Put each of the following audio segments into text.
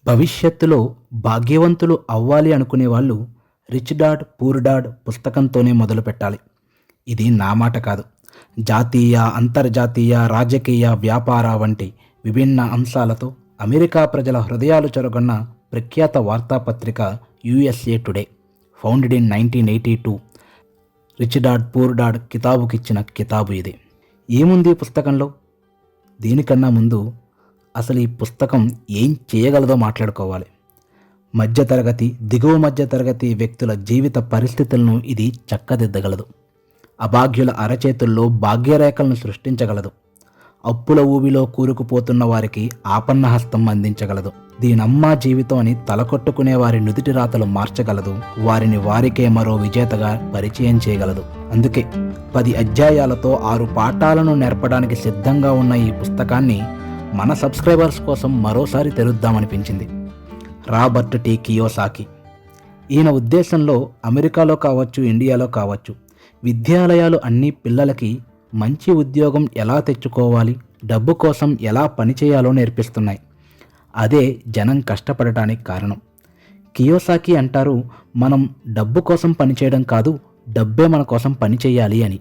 భవిష్యత్తులో భాగ్యవంతులు అవ్వాలి అనుకునే వాళ్ళు రిచ్ డాడ్ పూర్ డాడ్ పుస్తకంతోనే మొదలుపెట్టాలి. ఇది నా మాట కాదు. జాతీయ, అంతర్జాతీయ, రాజకీయ, వ్యాపార వంటి విభిన్న అంశాలతో అమెరికా ప్రజల హృదయాలు చెరగొన్న ప్రఖ్యాత వార్తాపత్రిక USA Today, founded in 1982, Rich Dad Poor Dad కితాబుకిచ్చిన కితాబు ఇది. ఏముంది ఈ పుస్తకంలో? దీనికన్నా ముందు అసలు ఈ పుస్తకం ఏం చేయగలదో మాట్లాడుకోవాలి. మధ్యతరగతి, దిగువ మధ్యతరగతి వ్యక్తుల జీవిత పరిస్థితులను ఇది చక్కదిద్దగలదు. అభాగ్యుల అరచేతుల్లో భాగ్యరేఖలను సృష్టించగలదు. అప్పుల ఊబిలో కూరుకుపోతున్న వారికి ఆపన్నహస్తం అందించగలదు. దీనమ్మా జీవితం అని తలకొట్టుకునే వారి నుదిటి రాతలు మార్చగలదు. వారిని వారికే మరో విజేతగా పరిచయం చేయగలదు. అందుకే 10 అధ్యాయాలతో 6 పాఠాలను నేర్పడానికి సిద్ధంగా ఉన్న ఈ పుస్తకాన్ని మన సబ్స్క్రైబర్స్ కోసం మరోసారి తెరుద్దామనిపించింది. Robert T Kiyosaki. ఈయన ఉద్దేశంలో అమెరికాలో కావచ్చు, ఇండియాలో కావచ్చు, విద్యాలయాలు అన్నీ పిల్లలకి మంచి ఉద్యోగం ఎలా తెచ్చుకోవాలి, డబ్బు కోసం ఎలా పనిచేయాలో నేర్పిస్తున్నాయి. అదే జనం కష్టపడటానికి కారణం. కియోసాకి అంటారు, మనం డబ్బు కోసం పనిచేయడం కాదు, డబ్బే మన కోసం పనిచేయాలి అని.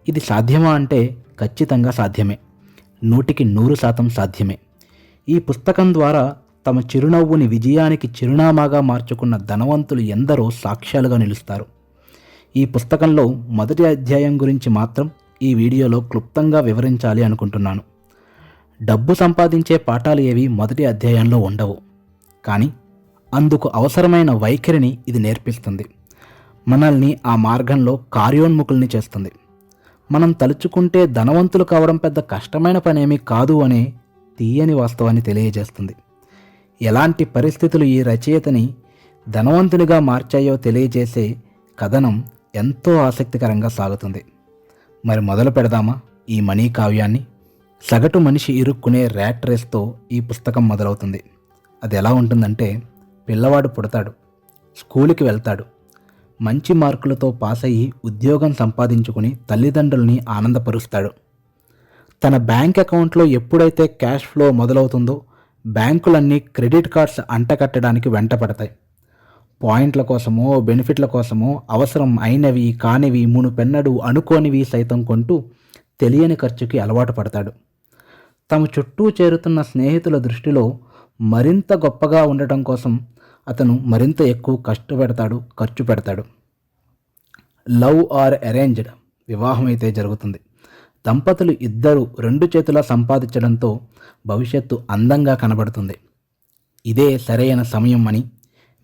ఇది సాధ్యమా అంటే ఖచ్చితంగా సాధ్యమే. 100కి 100% సాధ్యమే. ఈ పుస్తకం ద్వారా తమ చిరునవ్వుని విజయానికి చిరునామాగా మార్చుకున్న ధనవంతులు ఎందరో సాక్ష్యాలుగా నిలుస్తారు. ఈ పుస్తకంలో మొదటి అధ్యాయం గురించి మాత్రం ఈ వీడియోలో క్లుప్తంగా వివరించాలి అనుకుంటున్నాను. డబ్బు సంపాదించే పాఠాలు ఏవి మొదటి అధ్యాయంలో ఉండవు, కానీ అందుకు అవసరమైన వైఖరిని ఇది నేర్పిస్తుంది. మనల్ని ఆ మార్గంలో కార్యోన్ముఖుల్ని చేస్తుంది. మనం తలుచుకుంటే ధనవంతులు కావడం పెద్ద కష్టమైన పనేమీ కాదు అనే తీయని వాస్తవాన్ని తెలియజేస్తుంది. ఎలాంటి పరిస్థితులు ఈ రచయితని ధనవంతునిగా మార్చాయో తెలియజేసే కథనం ఎంతో ఆసక్తికరంగా సాగుతుంది. మరి మొదలు పెడదామా ఈ మనీ కావ్యాన్ని? సగటు మనిషి ఇరుక్కునే ర్యాట్ రేస్తో ఈ పుస్తకం మొదలవుతుంది. అది ఎలా ఉంటుందంటే, పిల్లవాడు పుడతాడు, స్కూలుకి వెళ్తాడు, మంచి మార్కులతో పాస్ అయ్యి ఉద్యోగం సంపాదించుకుని తల్లిదండ్రుల్ని ఆనందపరుస్తాడు. తన బ్యాంక్ అకౌంట్లో ఎప్పుడైతే క్యాష్ ఫ్లో మొదలవుతుందో బ్యాంకులన్నీ క్రెడిట్ కార్డ్స్ అంటకట్టడానికి వెంట పడతాయి. పాయింట్ల కోసమో, బెనిఫిట్ల కోసమో అవసరం అయినవి కానివి మునుపెన్నడూ అనుకోనివి సైతం కొంటూ తెలియని ఖర్చుకి అలవాటు పడతాడు. తమ చుట్టూ చేరుతున్న స్నేహితుల దృష్టిలో మరింత గొప్పగా ఉండటం కోసం అతను మరింత ఎక్కువ ఖర్చు పెడతాడు. లవ్ ఆర్ అరేంజ్డ్ వివాహం అయితే జరుగుతుంది. దంపతులు ఇద్దరు 2 చేతులా సంపాదించడంతో భవిష్యత్తు అందంగా కనబడుతుంది. ఇదే సరైన సమయం అని,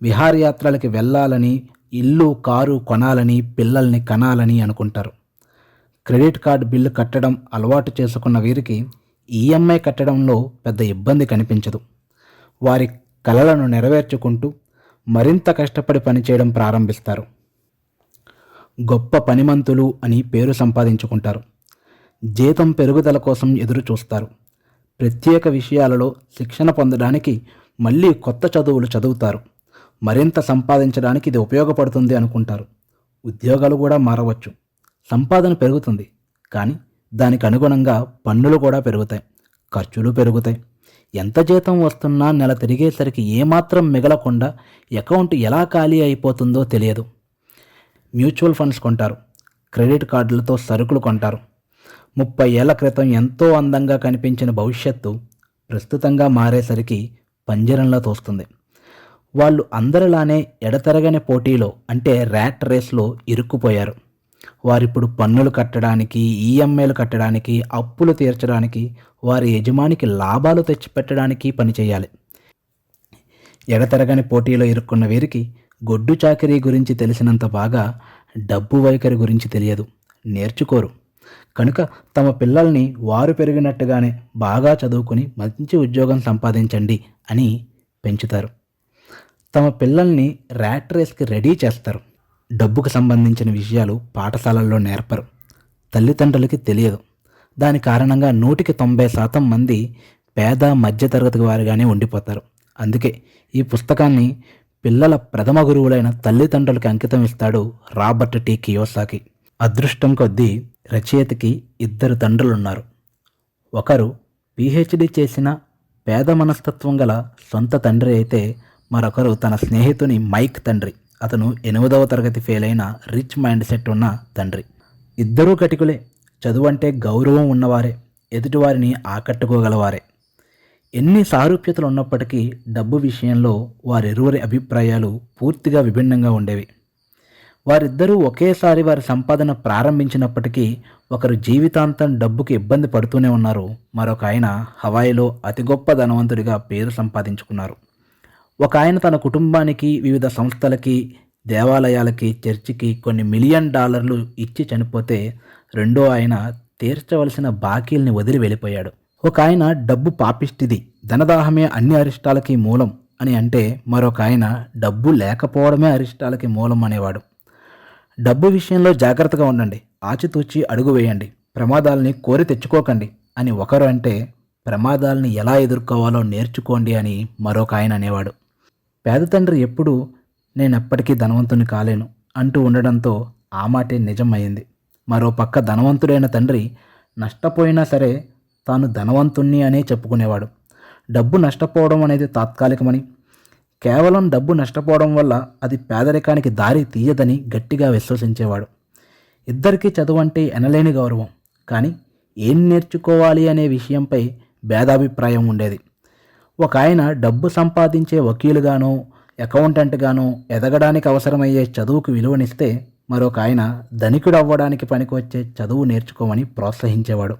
విహారయాత్రలకి వెళ్ళాలని, ఇల్లు కారు కొనాలని, పిల్లల్ని కనాలని అనుకుంటారు. క్రెడిట్ కార్డు బిల్లు కట్టడం అలవాటు చేసుకున్న వీరికి ఈఎంఐ కట్టడంలో పెద్ద ఇబ్బంది కనిపించదు. వారి కలలను నెరవేర్చుకుంటూ మరింత కష్టపడి పనిచేయడం ప్రారంభిస్తారు. గొప్ప పనిమంతులు అని పేరు సంపాదించుకుంటారు. జీతం పెరుగుదల కోసం ఎదురు చూస్తారు. ప్రత్యేక విషయాలలో శిక్షణ పొందడానికి మళ్ళీ కొత్త చదువులు చదువుతారు. మరింత సంపాదించడానికి ఇది ఉపయోగపడుతుంది అనుకుంటారు. ఉద్యోగాలు కూడా మారవచ్చు, సంపాదన పెరుగుతుంది, కానీ దానికి అనుగుణంగా పన్నులు కూడా పెరుగుతాయి, ఖర్చులు పెరుగుతాయి. ఎంత జీతం వస్తున్నా నెల తిరిగేసరికి ఏమాత్రం మిగలకుండా అకౌంట్ ఎలా ఖాళీ అయిపోతుందో తెలియదు. మ్యూచువల్ ఫండ్స్ కొంటారు, క్రెడిట్ కార్డులతో సరుకులు కొంటారు. 30 ఏళ్ల క్రితం ఎంతో అందంగా కనిపించిన భవిష్యత్తు ప్రస్తుతంగా మారేసరికి పంజరంలా తోస్తుంది. వాళ్ళు అందరిలానే ఎడతెరగని పోటీలో, అంటే ర్యాట్ రేస్లో ఇరుక్కుపోయారు. వారిప్పుడు పన్నులు కట్టడానికి, ఈఎంఐలు కట్టడానికి, అప్పులు తీర్చడానికి, వారి యజమానికి లాభాలు తెచ్చిపెట్టడానికి పనిచేయాలి. ఎడతెరగని పోటీలో ఇరుక్కున్న వీరికి గొడ్డు చాకిరీ గురించి తెలిసినంత బాగా డబ్బు వైఖరి గురించి తెలియదు, నేర్చుకోరు. కనుక తమ పిల్లల్ని వారు పెరిగినట్టుగానే బాగా చదువుకుని మంచి ఉద్యోగం సంపాదించండి అని పెంచుతారు. తమ పిల్లల్ని ర్యాట్ రేస్కి రెడీ చేస్తారు. డబ్బుకు సంబంధించిన విషయాలు పాఠశాలల్లో నేర్పరు, తల్లిదండ్రులకి తెలియదు. దాని కారణంగా 100కి 90% మంది పేద మధ్యతరగతి వారిగానే ఉండిపోతారు. అందుకే ఈ పుస్తకాన్ని పిల్లల ప్రథమ గురువులైన తల్లిదండ్రులకి అంకితం ఇస్తాడు రాబర్ట్ టి కియోసాకి. అదృష్టం కొద్దీ రచయితకి 2 తండ్రులున్నారు. ఒకరు పిహెచ్డి చేసిన పేద మనస్తత్వం గల సొంత తండ్రి అయితే మరొకరు తన స్నేహితుని మైక్ తండ్రి. అతను 8వ తరగతి ఫెయిల్ అయిన రిచ్ మైండ్ సెట్ ఉన్న తండ్రి. ఇద్దరూ కటికులే. చదువంటే గౌరవం ఉన్నవారే, ఎదుటివారిని ఆకట్టుకోగలవారే. ఎన్ని సారూప్యతలు ఉన్నప్పటికీ డబ్బు విషయంలో వారిరువురి అభిప్రాయాలు పూర్తిగా విభిన్నంగా ఉండేవి. వారిద్దరూ ఒకేసారి వారి సంపాదన ప్రారంభించినప్పటికీ ఒకరు జీవితాంతం డబ్బుకి ఇబ్బంది పడుతూనే ఉన్నారు. మరొక ఆయన హవాయిలో అతి గొప్ప ధనవంతుడిగా పేరు సంపాదించుకున్నారు. ఒక ఆయన తన కుటుంబానికి, వివిధ సంస్థలకి, దేవాలయాలకి, చర్చికి కొన్ని $1 మిలియన్ ఇచ్చి చనిపోతే రెండో ఆయన తీర్చవలసిన బాకీల్ని వదిలి వెళ్ళిపోయాడు. ఒక ఆయన డబ్బు పాపిష్టిది, ధనదాహమే అన్ని అరిష్టాలకి మూలం అని అంటే, మరొక ఆయన డబ్బు లేకపోవడమే అరిష్టాలకి మూలం అనేవాడు. డబ్బు విషయంలో జాగ్రత్తగా ఉండండి, ఆచితూచి అడుగు వేయండి, ప్రమాదాలని కోరి తెచ్చుకోకండి అని ఒకరు అంటే, ప్రమాదాలని ఎలా ఎదుర్కోవాలో నేర్చుకోండి అని మరొక ఆయన అనేవాడు. పేద తండ్రి ఎప్పుడూ నేనెప్పటికీ ధనవంతుని కాలేను అంటూ ఉండడంతో ఆ మాటే నిజమయ్యింది. మరోపక్క ధనవంతుడైన తండ్రి నష్టపోయినా సరే తాను ధనవంతుణ్ణి అనే చెప్పుకునేవాడు. డబ్బు నష్టపోవడం అనేది తాత్కాలికమని, కేవలం డబ్బు నష్టపోవడం వల్ల అది పేదరికానికి దారి తీయదని గట్టిగా విశ్వసించేవాడు. ఇద్దరికీ చదువు అంటే ఎనలేని గౌరవం, కానీ ఏం నేర్చుకోవాలి అనే విషయంపై భేదాభిప్రాయం ఉండేది. ఒక ఆయన డబ్బు సంపాదించే వకీలుగానో, అకౌంటెంట్గానో ఎదగడానికి అవసరమయ్యే చదువుకు విలువనిస్తే, మరొక ఆయన ధనికుడు అవ్వడానికి పనికొచ్చే చదువు నేర్చుకోమని ప్రోత్సహించేవాడు.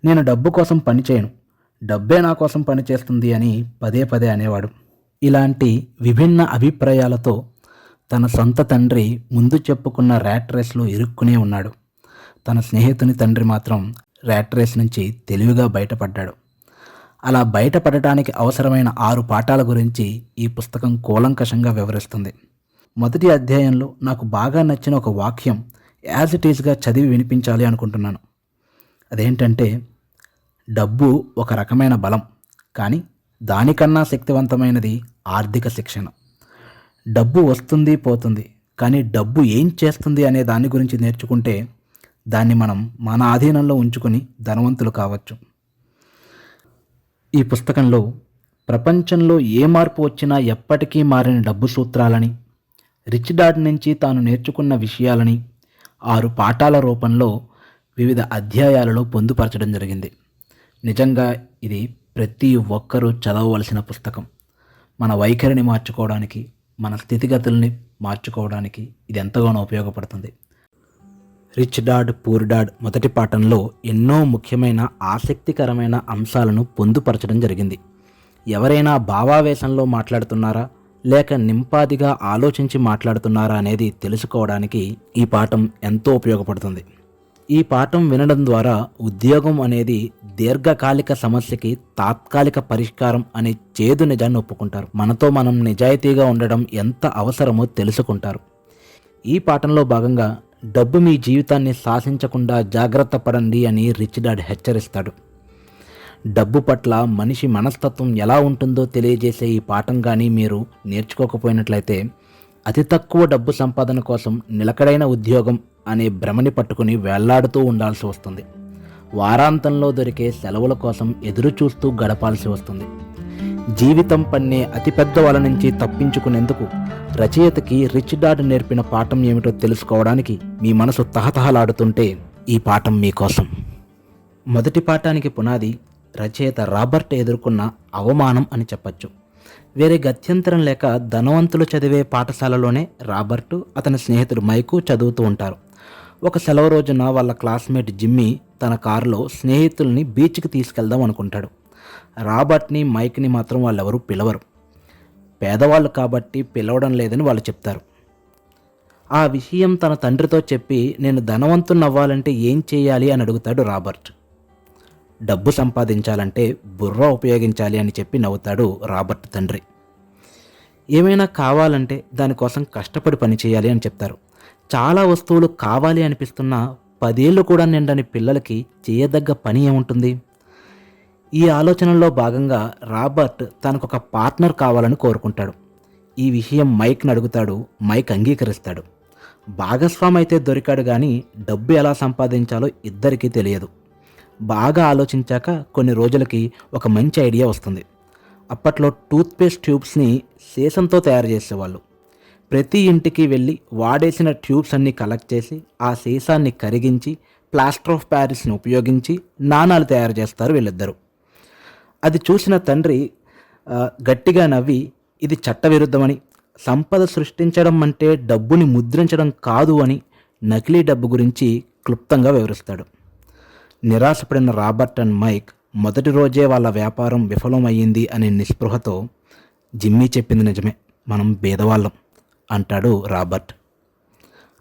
నేను డబ్బు కోసం పనిచేయను, డబ్బే నా కోసం పనిచేస్తుంది అని పదే పదే అనేవాడు. ఇలాంటి విభిన్న అభిప్రాయాలతో తన సొంత తండ్రి ముందు చెప్పుకున్న ర్యాట్ రేస్లో ఇరుక్కునే ఉన్నాడు. తన స్నేహితుని తండ్రి మాత్రం ర్యాట్ రేస్ నుంచి తెలివిగా బయటపడ్డాడు. అలా బయటపడటానికి అవసరమైన 6 పాఠాల గురించి ఈ పుస్తకం కూలంకషంగా వివరిస్తుంది. మొదటి అధ్యాయంలో నాకు బాగా నచ్చిన ఒక వాక్యం యాజ్ ఇట్ ఈజ్గా చదివి వినిపించాలి అనుకుంటున్నాను. అదేంటంటే, డబ్బు ఒక రకమైన బలం, కానీ దానికన్నా శక్తివంతమైనది ఆర్థిక శిక్షణ. డబ్బు వస్తుంది పోతుంది, కానీ డబ్బు ఏం చేస్తుంది అనే దాని గురించి నేర్చుకుంటే దాన్ని మనం మన ఆధీనంలో ఉంచుకొని ధనవంతులు కావచ్చు. ఈ పుస్తకంలో ప్రపంచంలో ఏ మార్పు వచ్చినా ఎప్పటికీ మారిన డబ్బు సూత్రాలని, రిచ్ డాడ్ నుంచి తాను నేర్చుకున్న విషయాలని 6 పాఠాల రూపంలో వివిధ అధ్యాయాలలో పొందుపరచడం జరిగింది. నిజంగా ఇది ప్రతి ఒక్కరూ చదవవలసిన పుస్తకం. మన వైఖరిని మార్చుకోవడానికి, మన స్థితిగతుల్ని మార్చుకోవడానికి ఇది ఎంతగానో ఉపయోగపడుతుంది. రిచ్ డాడ్ పూర్ డాడ్ మొదటి పాఠంలో ఎన్నో ముఖ్యమైన ఆసక్తికరమైన అంశాలను పొందుపరచడం జరిగింది. ఎవరైనా భావావేశంలో మాట్లాడుతున్నారా లేక నింపాదిగా ఆలోచించి మాట్లాడుతున్నారా అనేది తెలుసుకోవడానికి ఈ పాఠం ఎంతో ఉపయోగపడుతుంది. ఈ పాఠం వినడం ద్వారా ఉద్యోగం అనేది దీర్ఘకాలిక సమస్యకి తాత్కాలిక పరిష్కారం అనే చేదు నిజాన్ని ఒప్పుకుంటారు. మనతో మనం నిజాయితీగా ఉండడం ఎంత అవసరమో తెలుసుకుంటారు. ఈ పాఠంలో భాగంగా డబ్బు మీ జీవితాన్ని శాసించకుండా జాగ్రత్త పడండి అని రిచ్ డాడ్ హెచ్చరిస్తాడు. డబ్బు పట్ల మనిషి మనస్తత్వం ఎలా ఉంటుందో తెలియజేసే ఈ పాఠం కానీ మీరు నేర్చుకోకపోయినట్లయితే అతి తక్కువ డబ్బు సంపాదన కోసం నిలకడైన ఉద్యోగం అనే భ్రమని పట్టుకుని వేళ్లాడుతూ ఉండాల్సి వస్తుంది. వారాంతంలో దొరికే సెలవుల కోసం ఎదురు చూస్తూ గడపాల్సి వస్తుంది. జీవితం పన్నే అతిపెద్ద వల నుంచి తప్పించుకునేందుకు రచయితకి రిచ్ డాడ్ నేర్పిన పాఠం ఏమిటో తెలుసుకోవడానికి మీ మనసు తహతహలాడుతుంటే ఈ పాఠం మీకోసం. మొదటి పాఠానికి పునాది రచయిత రాబర్ట్ ఎదుర్కొన్న అవమానం అని చెప్పచ్చు. వేరే గత్యంతరం లేక ధనవంతులు చదివే పాఠశాలలోనే రాబర్టు, అతని స్నేహితుడు మైకు చదువుతూ ఉంటారు. ఒక సెలవు రోజున వాళ్ళ క్లాస్మేట్ జిమ్మీ తన కారులో స్నేహితుల్ని బీచ్కి తీసుకెళ్దాం అనుకుంటాడు. రాబర్ట్ని, మైక్ని మాత్రం వాళ్ళెవరూ పిలవరు. పేదవాళ్ళు కాబట్టి పిలవడం లేదని వాళ్ళు చెప్తారు. ఆ విషయం తన తండ్రితో చెప్పి నేను ధనవంతుని అవ్వాలంటే ఏం చేయాలి అని అడుగుతాడు రాబర్ట్. డబ్బు సంపాదించాలంటే బుర్ర ఉపయోగించాలి అని చెప్పి నవ్వుతాడు రాబర్ట్ తండ్రి. ఏమైనా కావాలంటే దానికోసం కష్టపడి పని చేయాలి అని చెప్తారు. చాలా వస్తువులు కావాలి అనిపిస్తున్నా 10 ఏళ్ళు కూడా నిండని పిల్లలకి చేయదగ్గ పని ఏముంటుంది? ఈ ఆలోచనలో భాగంగా రాబర్ట్ తనకొక పార్ట్నర్ కావాలని కోరుకుంటాడు. ఈ విషయం మైక్ని అడుగుతాడు. మైక్ అంగీకరిస్తాడు. భాగస్వామి అయితే దొరికాడు, కానీ డబ్బు ఎలా సంపాదించాలో ఇద్దరికీ తెలియదు. బాగా ఆలోచించాక కొన్ని రోజులకి ఒక మంచి ఐడియా వస్తుంది. అప్పట్లో టూత్పేస్ట్ ట్యూబ్స్ని సీసంతో తయారు చేసేవాళ్ళు. ప్రతి ఇంటికి వెళ్ళి వాడేసిన ట్యూబ్స్ అన్నీ కలెక్ట్ చేసి ఆ సీసాన్ని కరిగించి ప్లాస్టర్ ఆఫ్ ప్యారిస్ని ఉపయోగించి నాణాలు తయారు చేస్తారు వీళ్ళిద్దరూ. అది చూసిన తండ్రి గట్టిగా నవ్వి, ఇది చట్టవిరుద్ధమని, సంపద సృష్టించడం అంటే డబ్బుని ముద్రించడం కాదు అని నకిలీ డబ్బు గురించి క్లుప్తంగా వివరిస్తాడు. నిరాశపడిన రాబర్ట్ అండ్ మైక్ మొదటి రోజే వాళ్ళ వ్యాపారం విఫలమయ్యింది అనే నిస్పృహతో, జిమ్మీ చెప్పింది నిజమే, మనం భేదవాళ్ళం అంటాడు రాబర్ట్.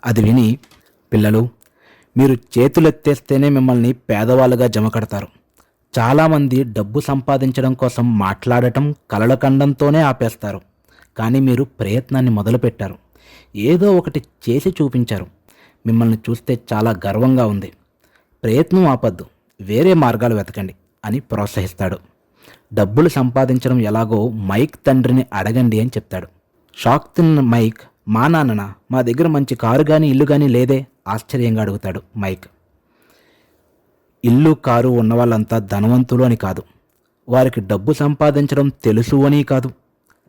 అది విని, పిల్లలు, మీరు చేతులెత్తేస్తేనే మిమ్మల్ని పేదవాళ్ళుగా జమ కడతారు. చాలామంది డబ్బు సంపాదించడం కోసం మాట్లాడటం కలల కండంతోనే ఆపేస్తారు. కానీ మీరు ప్రయత్నాన్ని మొదలుపెట్టారు, ఏదో ఒకటి చేసి చూపించారు. మిమ్మల్ని చూస్తే చాలా గర్వంగా ఉంది. ప్రయత్నం ఆపద్దు, వేరే మార్గాలు వెతకండి అని ప్రోత్సహిస్తాడు. డబ్బులు సంపాదించడం ఎలాగో మైక్ తండ్రిని అడగండి అని చెప్తాడు. షాక్ తిన్న మైక్, మా నాన్ననా, మా దగ్గర మంచి కారు కానీ ఇల్లు కానీ లేదే ఆశ్చర్యంగా అడుగుతాడు మైక్. ఇల్లు కారు ఉన్న వాళ్ళంతా ధనవంతులు అని కాదు, వారికి డబ్బు సంపాదించడం తెలుసు అని కాదు.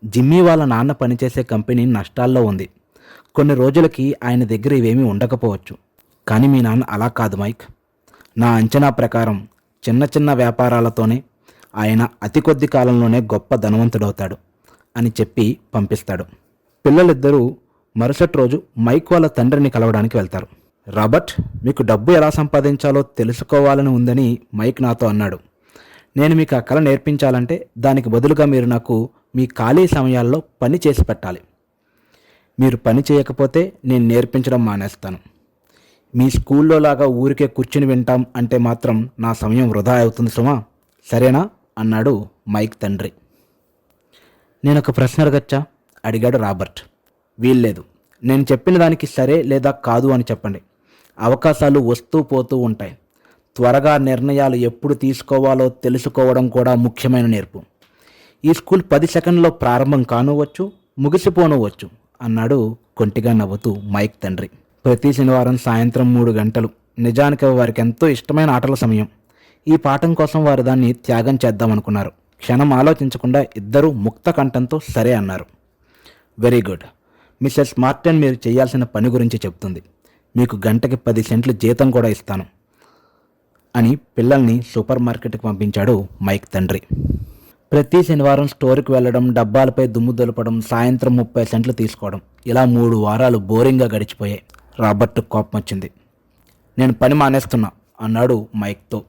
జిమ్మీ వాళ్ళ నాన్న పనిచేసే కంపెనీ నష్టాల్లో ఉంది. కొన్ని రోజులకి ఆయన దగ్గర ఇవేమీ ఉండకపోవచ్చు. కానీ మీ నాన్న అలా కాదు మైక్. నా అంచనా ప్రకారం చిన్న చిన్న వ్యాపారాలతోనే ఆయన అతి కొద్ది కాలంలోనే గొప్ప ధనవంతుడవుతాడు అని చెప్పి పంపిస్తాడు. పిల్లలిద్దరూ మరుసటి రోజు మైక్ వాళ్ళ తండ్రిని కలవడానికి వెళ్తారు. రాబర్ట్, మీకు డబ్బు ఎలా సంపాదించాలో తెలుసుకోవాలని ఉందని మైక్ నాతో అన్నాడు. నేను మీకు ఆ కళ నేర్పించాలంటే దానికి బదులుగా మీరు నాకు మీ ఖాళీ సమయాల్లో పని చేసి పెట్టాలి. మీరు పని చేయకపోతే నేను నేర్పించడం మానేస్తాను. మీ స్కూల్లో లాగా ఊరికే కూర్చుని వింటాం అంటే మాత్రం నా సమయం వృధా అవుతుంది సుమా, సరేనా అన్నాడు మైక్ తండ్రి. నేను ఒక ప్రశ్న అడగచ్చా అడిగాడు రాబర్ట్. వీల్లేదు, నేను చెప్పిన దానికి సరే లేదా కాదు అని చెప్పండి. అవకాశాలు వస్తూ పోతూ ఉంటాయి. త్వరగా నిర్ణయాలు ఎప్పుడు తీసుకోవాలో తెలుసుకోవడం కూడా ముఖ్యమైన నేర్పు. ఈ స్కూల్ 10 సెకండ్లో ప్రారంభం కానువచ్చు, ముగిసిపోనవచ్చు అన్నాడు కొంటిగా నవ్వుతూ మైక్ తండ్రి. ప్రతి శనివారం సాయంత్రం 3 గంటలు నిజానికి వారికి ఎంతో ఇష్టమైన ఆటల సమయం. ఈ పాఠం కోసం వారు దాన్ని త్యాగం చేద్దామనుకున్నారు. క్షణం ఆలోచించకుండా ఇద్దరూ ముక్త కంఠంతో సరే అన్నారు. వెరీ గుడ్, మిస్సెస్ మార్టెన్ మీరు చేయాల్సిన పని గురించి చెప్తుంది. మీకు గంటకి 10 సెంట్లు జీతం కూడా ఇస్తాను అని పిల్లల్ని సూపర్ మార్కెట్కి పంపించాడు మైక్ తండ్రి. ప్రతి శనివారం స్టోర్కి వెళ్ళడం, డబ్బాలపై దుమ్ము దులపడం, సాయంత్రం 30 సెంట్లు తీసుకోవడం, ఇలా 3 వారాలు బోరింగ్గా గడిచిపోయాయి. రాబర్ట్ కోపం వచ్చింది. నేను పని మానేస్తున్నా అన్నాడు మైక్తో.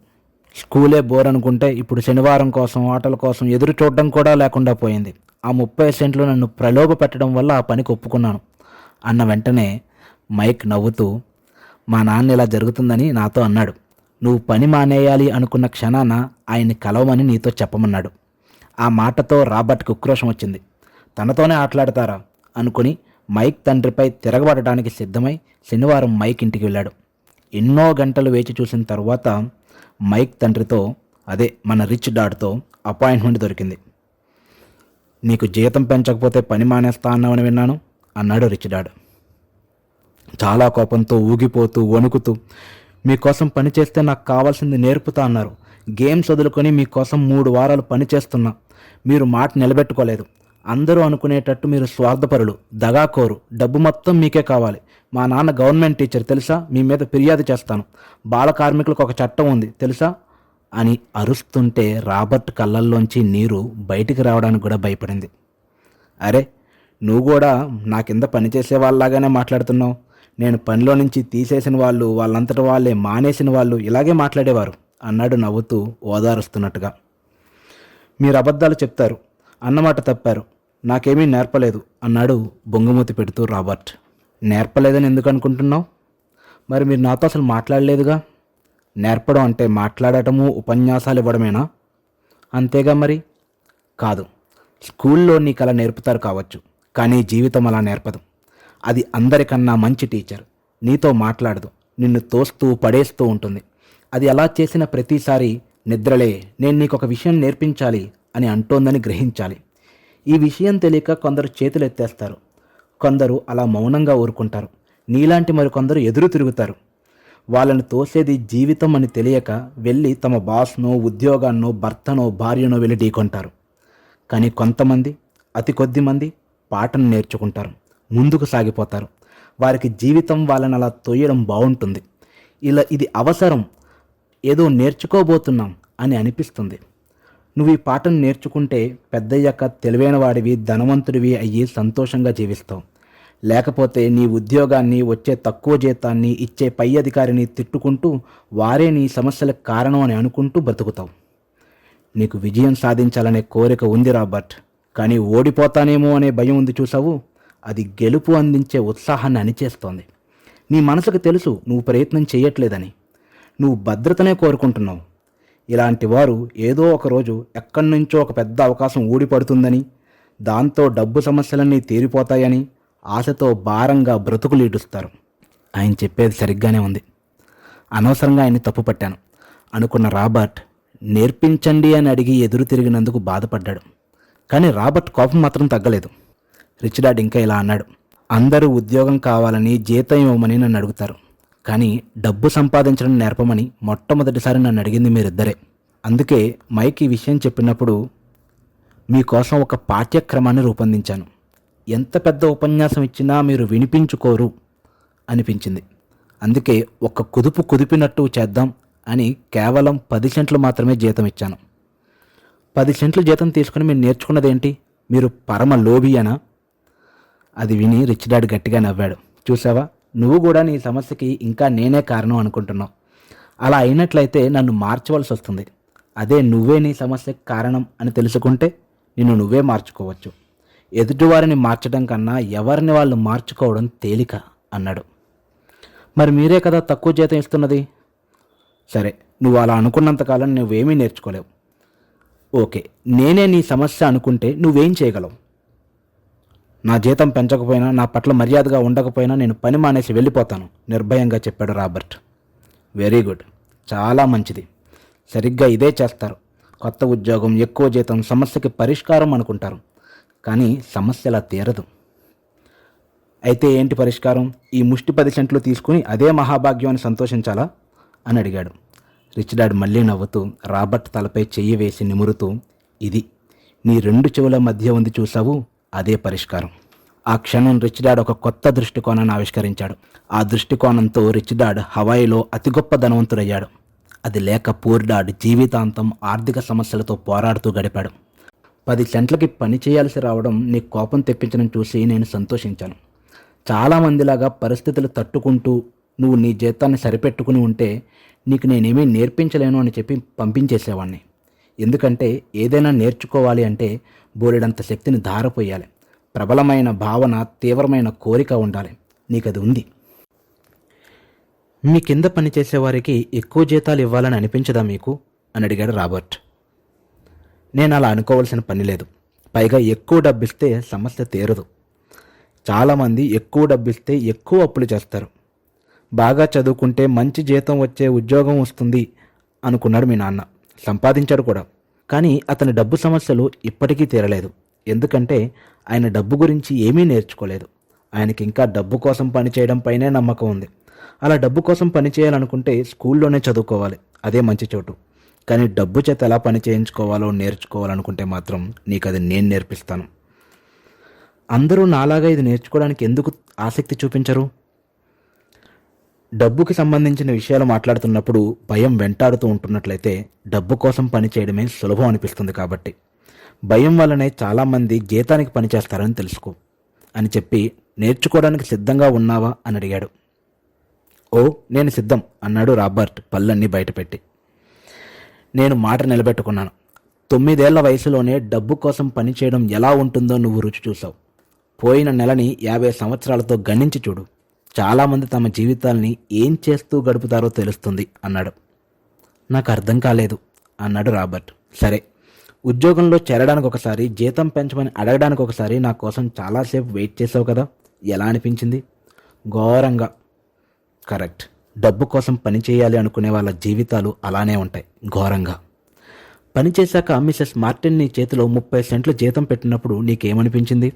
స్కూలే బోర్ అనుకుంటే ఇప్పుడు శనివారం కోసం, ఆటల కోసం ఎదురు చూడడం కూడా లేకుండా పోయింది. ఆ 30 సెంట్లు నన్ను ప్రలోభ పెట్టడం వల్ల ఆ పనికి ఒప్పుకున్నాను అన్న వెంటనే మైక్ నవ్వుతూ, మా నాన్న ఇలా జరుగుతుందని నాతో అన్నాడు. నువ్వు పని మానేయాలి అనుకున్న క్షణాన ఆయన్ని కలవమని నీతో చెప్పమన్నాడు. ఆ మాటతో రాబర్ట్కి ఉక్రోషం వచ్చింది. తనతోనే ఆటలాడతారా అనుకుని మైక్ తండ్రిపై తిరగబడటానికి సిద్ధమై శనివారం మైక్ ఇంటికి వెళ్ళాడు. ఎన్నో గంటలు వేచి చూసిన తర్వాత మైక్ తండ్రితో, అదే మన రిచ్ డాడ్తో అపాయింట్మెంట్ దొరికింది. నీకు జీతం పెంచకపోతే పని మానేస్తా అన్నావని విన్నాను అన్నాడు రిచ్ డాడ్. చాలా కోపంతో ఊగిపోతూ వణుకుతూ, మీకోసం పని చేస్తే నాకు కావాల్సింది నేర్పుతా అన్నారు. గేమ్స్ వదులుకొని మీకోసం 3 వారాలు పని చేస్తున్నా. మీరు మాట నిలబెట్టుకోలేదు. అందరూ అనుకునేటట్టు మీరు స్వార్థపరులు, దగాకోరు, డబ్బు మొత్తం మీకే కావాలి. మా నాన్న గవర్నమెంట్ టీచర్ తెలుసా, మీ మీద ఫిర్యాదు చేస్తాను. బాల కార్మికులకు ఒక చట్టం ఉంది తెలుసా అని అరుస్తుంటే రాబర్ట్ కళ్ళల్లోంచి నీరు బయటికి రావడానికి కూడా భయపడింది. అరే, నువ్వు కూడా నా కింద పనిచేసే వాళ్ళలాగానే మాట్లాడుతున్నావు. నేను పనిలో నుంచి తీసేసిన వాళ్ళు, వాళ్ళంతట వాళ్ళే మానేసిన వాళ్ళు ఇలాగే మాట్లాడేవారు అన్నాడు నవ్వుతూ ఓదారుస్తున్నట్టుగా. మీరు అబద్ధాలు చెప్తారు, అన్నమాట తప్పారు, నాకేమీ నేర్పలేదు అన్నాడు బొంగుమూతి పెడుతూ రాబర్ట్. నేర్పలేదని ఎందుకు అనుకుంటున్నావు? మరి మీరు నాతో అసలు మాట్లాడలేదుగా. నేర్పడం అంటే మాట్లాడటము, ఉపన్యాసాలు ఇవ్వడమేనా? అంతేగా మరి. కాదు, స్కూల్లో నీకు అలా నేర్పుతారు కావచ్చు, కానీ జీవితం అలా నేర్పదు. అది అందరికన్నా మంచి టీచర్. నీతో మాట్లాడదు, నిన్ను తోస్తూ పడేస్తూ ఉంటుంది. అది అలా చేసిన ప్రతిసారి నిద్రలే, నేను నీకు ఒక విషయం నేర్పించాలి అని అంటోందని గ్రహించాలి. ఈ విషయం తెలియక కొందరు చేతులు ఎత్తేస్తారు, కొందరు అలా మౌనంగా ఊరుకుంటారు. నీలాంటి మరికొందరు ఎదురు తిరుగుతారు. వాళ్ళని తోసేది జీవితం అని తెలియక వెళ్ళి తమ బాస్నో, ఉద్యోగాన్నో, భర్తనో, భార్యనో వెళ్ళి ఢీకొంటారు. కానీ కొంతమంది, అతి కొద్ది మంది పాటను నేర్చుకుంటారు, ముందుకు సాగిపోతారు. వారికి జీవితం వాళ్ళని అలా తోయడం బాగుంటుంది. ఇది అవసరం, ఏదో నేర్చుకోబోతున్నాం అని అనిపిస్తుంది. నువ్వు ఈ పాటను నేర్చుకుంటే పెద్దయ్యాక తెలివైన వాడివి, ధనవంతుడివి అయ్యి సంతోషంగా జీవిస్తావు. లేకపోతే నీ ఉద్యోగాన్ని, వచ్చే తక్కువ జీతాన్ని ఇచ్చే పై అధికారిని తిట్టుకుంటూ వారే నీ సమస్యలకు కారణం అని అనుకుంటూ బతుకుతావు. నీకు విజయం సాధించాలనే కోరిక ఉంది రాబర్ట్, కానీ ఓడిపోతానేమో అనే భయం ఉంది చూసావు, అది గెలుపు అందించే ఉత్సాహాన్ని అణిచేస్తోంది. నీ మనసుకు తెలుసు నువ్వు ప్రయత్నం చేయట్లేదని, నువ్వు భద్రతనే కోరుకుంటున్నావు. ఇలాంటి వారు ఏదో ఒకరోజు ఎక్కడి నుంచో ఒక పెద్ద అవకాశం ఊడిపడుతుందని, దాంతో డబ్బు సమస్యలన్నీ తీరిపోతాయని ఆశతో భారంగా బ్రతుకులు ఈడుస్తారు. ఆయన చెప్పేది సరిగ్గానే ఉంది. అనవసరంగా ఆయన్ని తప్పు పట్టాను అనుకున్న రాబర్ట్ నేర్పించండి అని అడిగి ఎదురు తిరిగినందుకు బాధపడ్డాడు. కానీ రాబర్ట్ కోపం మాత్రం తగ్గలేదు. రిచ్ డాడ్ ఇంకా ఇలా అన్నాడు, అందరూ ఉద్యోగం కావాలని, జీతం ఇవ్వమని నన్ను అడుగుతారు, కానీ డబ్బు సంపాదించడం నేర్పమని మొట్టమొదటిసారి నన్ను అడిగింది మీరిద్దరే. అందుకే మైక్ ఈ విషయం చెప్పినప్పుడు మీకోసం ఒక పాఠ్యక్రమాన్ని రూపొందించాను. ఎంత పెద్ద ఉపన్యాసం ఇచ్చినా మీరు వినిపించుకోరు అనిపించింది. అందుకే ఒక కుదుపు కుదిపినట్టు చేద్దాం అని కేవలం 10 సెంట్లు మాత్రమే జీతం ఇచ్చాను. 10 సెంట్లు జీతం తీసుకుని మీరు నేర్చుకున్నదేంటి? మీరు పరమ లోబియేనా? అది విని రిచ్ డాడ్ గట్టిగా నవ్వాడు. చూసావా, నువ్వు కూడా నీ సమస్యకి ఇంకా నేనే కారణం అనుకుంటున్నావు. అలా అయినట్లయితే నన్ను మార్చవలసి వస్తుంది. అదే నువ్వే నీ సమస్యకి కారణం అని తెలుసుకుంటే నిన్ను నువ్వే మార్చుకోవచ్చు. ఎదుటివారిని మార్చడం కన్నా ఎవరిని వాళ్ళు మార్చుకోవడం తేలిక అన్నాడు. మరి మీరే కదా తక్కువ జీతం ఇస్తున్నది. సరే, నువ్వు అలా అనుకున్నంతకాలం నువ్వేమీ నేర్చుకోలేవు. ఓకే, నేనే నీ సమస్య అనుకుంటే నువ్వేం చేయగలవు? నా జీతం పెంచకపోయినా, నా పట్ల మర్యాదగా ఉండకపోయినా నేను పని మానేసి వెళ్ళిపోతాను నిర్భయంగా చెప్పాడు రాబర్ట్. వెరీ గుడ్, చాలా మంచిది. సరిగ్గా ఇదే చేస్తారు. కొత్త ఉద్యోగం, ఎక్కువ జీతం సమస్యకి పరిష్కారం అనుకుంటారు, కానీ సమస్య అలా తీరదు. అయితే ఏంటి పరిష్కారం? ఈ ముష్టి 10 సెంట్లు తీసుకుని అదే మహాభాగ్యం అని సంతోషించాలా అని అడిగాడు. రిచ్ డాడ్ మళ్ళీ నవ్వుతూ రాబర్ట్ తలపై చెయ్యి వేసి నిమురుతూ, ఇది నీ 2 చెవుల మధ్య ఉంది చూసావు, అదే పరిష్కారం. ఆ క్షణం రిచ్ డాడ్ ఒక కొత్త దృష్టికోణాన్ని ఆవిష్కరించాడు. ఆ దృష్టికోణంతో రిచ్ డాడ్ హవాయిలో అతి గొప్ప ధనవంతుడయ్యాడు. అది లేక పూర్ డాడ్ జీవితాంతం ఆర్థిక సమస్యలతో పోరాడుతూ గడిపాడు. 10 సెంట్లకి పని చేయాల్సి రావడం నీ కోపం తెప్పించడం చూసి నేను సంతోషించాను. చాలామందిలాగా పరిస్థితులు తట్టుకుంటూ నువ్వు నీ జీతాన్ని సరిపెట్టుకుని ఉంటే నీకు నేనేమీ నేర్పించలేను అని చెప్పి పంపించేసేవాడిని. ఎందుకంటే ఏదైనా నేర్చుకోవాలి అంటే బోలెడంత శక్తిని ధారపోయాలి, ప్రబలమైన భావన, తీవ్రమైన కోరిక ఉండాలి. నీకది ఉంది. మీ కింద పనిచేసేవారికి ఎక్కువ జీతాలు ఇవ్వాలని అనిపించదా మీకు అని అడిగాడు రాబర్ట్. నేను అలా అనుకోవాల్సిన పని లేదు. పైగా ఎక్కువ డబ్బిస్తే సమస్య తీరదు. చాలామంది ఎక్కువ డబ్బిస్తే ఎక్కువ అప్పులు చేస్తారు. బాగా చదువుకుంటే మంచి జీతం వచ్చే ఉద్యోగం వస్తుంది అనుకున్నాడు మీ నాన్న. సంపాదించాడు కూడా. కానీ అతని డబ్బు సమస్యలు ఇప్పటికీ తీరలేదు. ఎందుకంటే ఆయన డబ్బు గురించి ఏమీ నేర్చుకోలేదు. ఆయనకి ఇంకా డబ్బు కోసం పనిచేయడం పైనే నమ్మకం ఉంది. అలా డబ్బు కోసం పని చేయాలనుకుంటే స్కూల్లోనే చదువుకోవాలి, అదే మంచి చోటు. కానీ డబ్బు చేత ఎలా పని చేయించుకోవాలో నేర్చుకోవాలనుకుంటే మాత్రం నీకు అది నేను నేర్పిస్తాను. అందరూ నాలాగా ఇది నేర్చుకోవడానికి ఎందుకు ఆసక్తి చూపించరు? డబ్బుకి సంబంధించిన విషయాలు మాట్లాడుతున్నప్పుడు భయం వెంటాడుతూ ఉంటున్నట్లయితే డబ్బు కోసం పని చేయడమే సులభం అనిపిస్తుంది. కాబట్టి భయం వల్లనే చాలామంది జీతానికి పనిచేస్తారని తెలుసుకో అని చెప్పి, నేర్చుకోవడానికి సిద్ధంగా ఉన్నావా అని అడిగాడు. ఓ, నేను సిద్ధం అన్నాడు రాబర్ట్ పళ్ళన్నీ బయటపెట్టి. నేను మాట నిలబెట్టుకున్నాను. 9 ఏళ్ల వయసులోనే డబ్బు కోసం పనిచేయడం ఎలా ఉంటుందో నువ్వు రుచి చూసావు. పోయిన నెలని 50 సంవత్సరాలతో గణించి చూడు. చాలామంది తమ జీవితాల్ని ఏం చేస్తూ గడుపుతారో తెలుస్తుంది అన్నాడు. నాకు అర్థం కాలేదు అన్నాడు రాబర్ట్. సరే, ఉద్యోగంలో చేరడానికి ఒకసారి, జీతం పెంచమని అడగడానికి ఒకసారి నా కోసం చాలాసేపు వెయిట్ చేసావు కదా, ఎలా అనిపించింది? ఘోరంగా. కరెక్ట్. డబ్బు కోసం పని చేయాలి అనుకునే వాళ్ళ జీవితాలు అలానే ఉంటాయి, ఘోరంగా. పనిచేశాక మిసెస్ మార్టిన్ నీ చేతిలో 30 సెంట్లు జీతం పెట్టినప్పుడు నీకేమనిపించింది?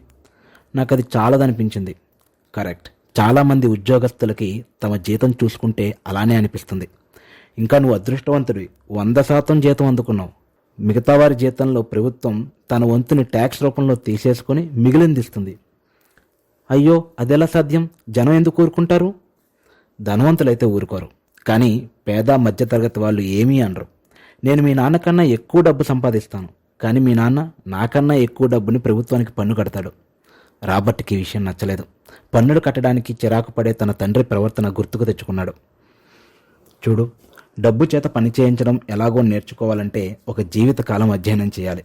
నాకు అది చాలదనిపించింది. కరెక్ట్. చాలామంది ఉద్యోగస్తులకి తమ జీతం చూసుకుంటే అలానే అనిపిస్తుంది. ఇంకా నువ్వు అదృష్టవంతుడివి, 100% జీతం అందుకున్నావు. మిగతా వారి జీతంలో ప్రభుత్వం తన వంతుని ట్యాక్స్ రూపంలో తీసేసుకొని మిగిలిందిస్తుంది. అయ్యో అదెలా సాధ్యం? జనం ఎందుకు ఊరుకుంటారు? ధనవంతులైతే ఊరుకోరు, కానీ పేద మధ్యతరగతి వాళ్ళు ఏమీ అనరు. నేను మీ నాన్నకన్నా ఎక్కువ డబ్బు సంపాదిస్తాను, కానీ మీ నాన్న నాకన్నా ఎక్కువ డబ్బుని ప్రభుత్వానికి పన్ను కడతాడు. రాబర్ట్కి ఈ విషయం నచ్చలేదు. పన్నులు కట్టడానికి చిరాకు పడే తన తండ్రి ప్రవర్తన గుర్తుకు తెచ్చుకున్నాడు. చూడు, డబ్బు చేత పని చేయించడం ఎలాగో నేర్చుకోవాలంటే ఒక జీవితకాలం అధ్యయనం చేయాలి.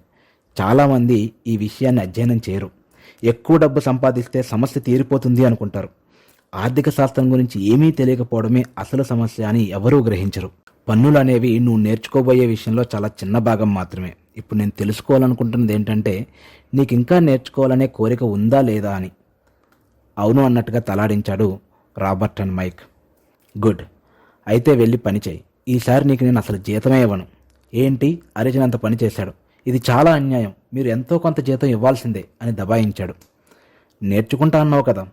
చాలామంది ఈ విషయాన్ని అధ్యయనం చేయరు. ఎక్కువ డబ్బు సంపాదిస్తే సమస్య తీరిపోతుంది అనుకుంటారు. ఆర్థిక శాస్త్రం గురించి ఏమీ తెలియకపోవడమే అసలు సమస్య అని ఎవరూ గ్రహించరు. పన్నులు అనేవి నువ్వు నేర్చుకోబోయే విషయంలో చాలా చిన్న భాగం మాత్రమే. ఇప్పుడు నేను తెలుసుకోవాలనుకుంటున్నది ఏంటంటే, నీకు ఇంకా నేర్చుకోవాలనే కోరిక ఉందా లేదా అని. అవును అన్నట్టుగా తలాడించాడు రాబర్ట్ అండ్ మైక్. గుడ్, అయితే వెళ్ళి పని చేయి. ఈసారి నీకు నేను అసలు జీతమే ఇవ్వను. ఏంటి, అరిచినంత పని చేశాడు. ఇది చాలా అన్యాయం, మీరు ఎంతో కొంత జీతం ఇవ్వాల్సిందే అని దబాయించాడు. నేర్చుకుంటా అన్నావు కదా,